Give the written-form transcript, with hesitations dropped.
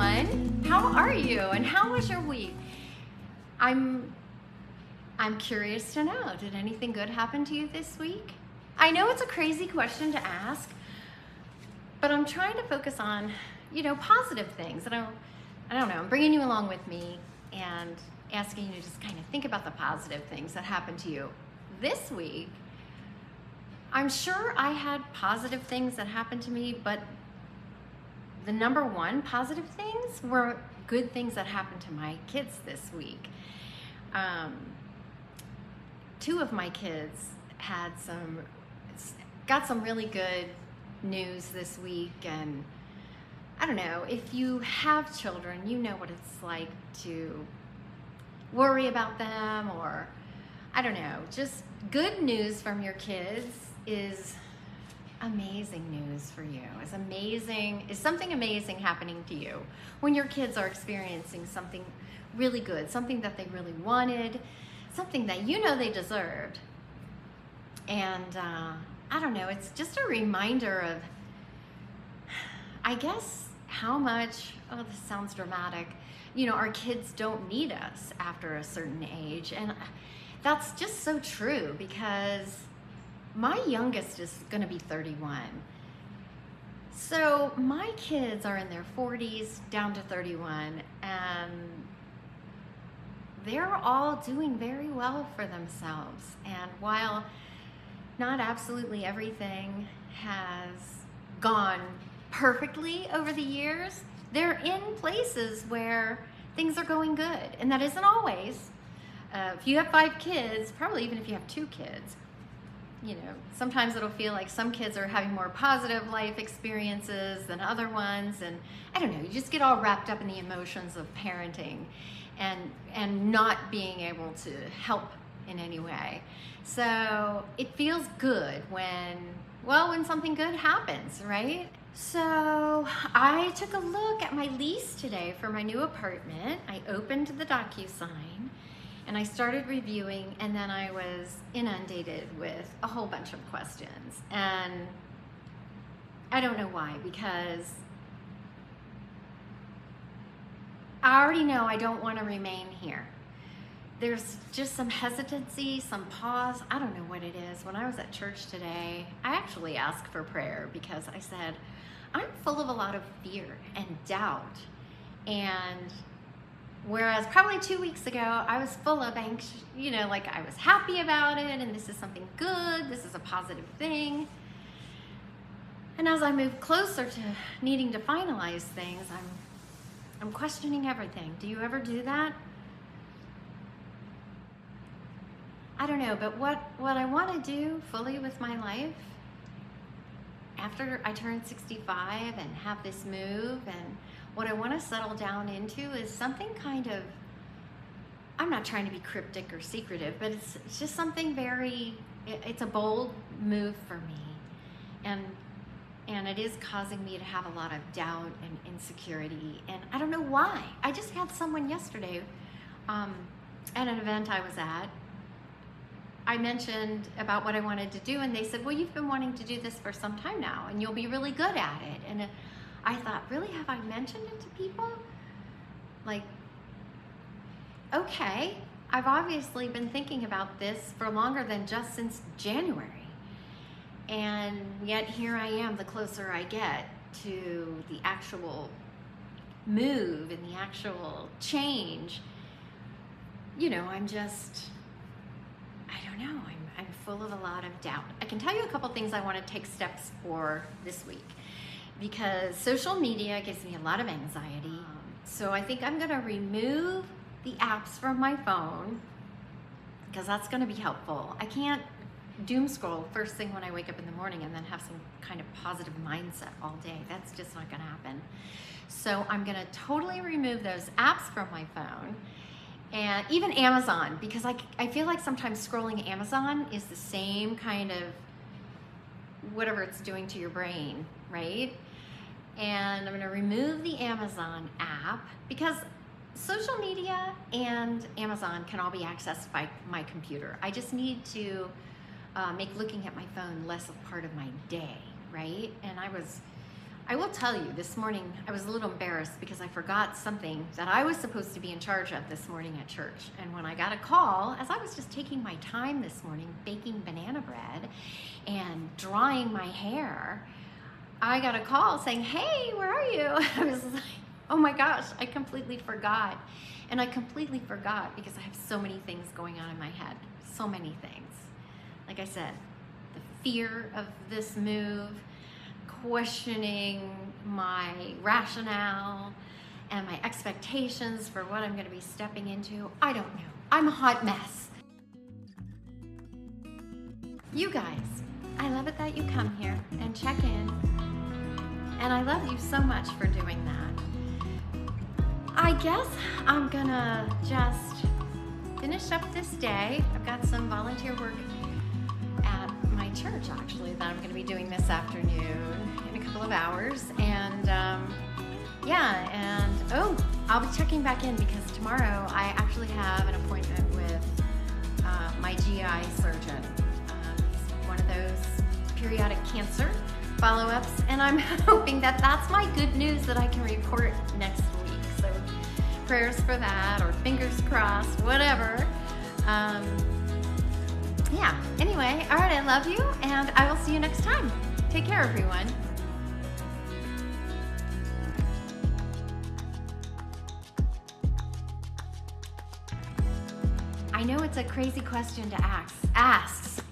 everyone. How are you? And how was your week? I'm curious to know, did anything good happen to you this week? I know it's a crazy question to ask, but I'm trying to focus on, positive things. And I don't know, I'm bringing you along with me and asking you to just kind of think about the positive things that happened to you this week. I'm sure I had positive things that happened to me, but the number one positive things were good things that happened to my kids this week. Two of my kids got some really good news this week, and I don't know, if you have children, you know what it's like to worry about them, or I don't know, just good news from your kids is amazing news for you. Is something amazing happening to you when your kids are experiencing something really good, something that they really wanted, something that they deserved. And I don't know, it's just a reminder of, I guess, how much, oh, this sounds dramatic, our kids don't need us after a certain age. And that's just so true, because my youngest is going to be 31. So my kids are in their 40s down to 31, and they're all doing very well for themselves. And while not absolutely everything has gone perfectly over the years, they're in places where things are going good. And that isn't always. If you have 5 kids, probably even if you have 2 kids, sometimes it'll feel like some kids are having more positive life experiences than other ones. And I don't know, you just get all wrapped up in the emotions of parenting and not being able to help in any way. So it feels good when something good happens, right? So I took a look at my lease today for my new apartment. I opened the DocuSign and I started reviewing, and then I was inundated with a whole bunch of questions. And I don't know why, because I already know I don't want to remain here. There's just some hesitancy, some pause. I don't know what it is. When I was at church today, I actually asked for prayer, because I said, I'm full of a lot of fear and doubt. And whereas probably 2 weeks ago, I was full of anxious, like I was happy about it, and this is something good, this is a positive thing. And as I move closer to needing to finalize things, I'm questioning everything. Do you ever do that? I don't know, but what I want to do fully with my life after I turn 65 and have this move, and what I want to settle down into is something kind of, I'm not trying to be cryptic or secretive, but it's just something it's a bold move for me. And it is causing me to have a lot of doubt and insecurity. And I don't know why. I just had someone yesterday at an event I was at. I mentioned about what I wanted to do, and they said, well, you've been wanting to do this for some time now, and you'll be really good at it. And I thought, really, have I mentioned it to people? Like, okay, I've obviously been thinking about this for longer than just since January. And yet here I am, the closer I get to the actual move and the actual change, I don't know, I'm full of a lot of doubt. I can tell you a couple things I want to take steps for this week, because social media gives me a lot of anxiety. So I think I'm going to remove the apps from my phone, because that's going to be helpful. I can't doom scroll first thing when I wake up in the morning and then have some kind of positive mindset all day. That's just not going to happen. So I'm going to totally remove those apps from my phone, and even Amazon, because I feel like sometimes scrolling Amazon is the same kind of whatever it's doing to your brain, right? And I'm going to remove the Amazon app, because social media and Amazon can all be accessed by my computer. I just need to make looking at my phone less a part of my day, right? And I I will tell you, this morning I was a little embarrassed because I forgot something that I was supposed to be in charge of this morning at church. And when I got a call, as I was just taking my time this morning, baking banana bread and drying my hair, I got a call saying, "Hey, where are you?" I was like, oh my gosh, I completely forgot. And I completely forgot because I have so many things going on in my head, so many things. Like I said, the fear of this move, questioning my rationale and my expectations for what I'm going to be stepping into. I don't know. I'm a hot mess. You guys, I love it that you come here and check in. And I love you so much for doing that. I guess I'm gonna just finish up this day. I've got some volunteer work at my church, actually, that I'm going to be doing this afternoon in a couple of hours. And I'll be checking back in because tomorrow I actually have an appointment with my GI surgeon. It's one of those periodic cancer follow-ups, and I'm hoping that that's my good news that I can report next week. So prayers for that, or fingers crossed, whatever. Anyway, all right, I love you, and I will see you next time. Take care, everyone. I know it's a crazy question to ask,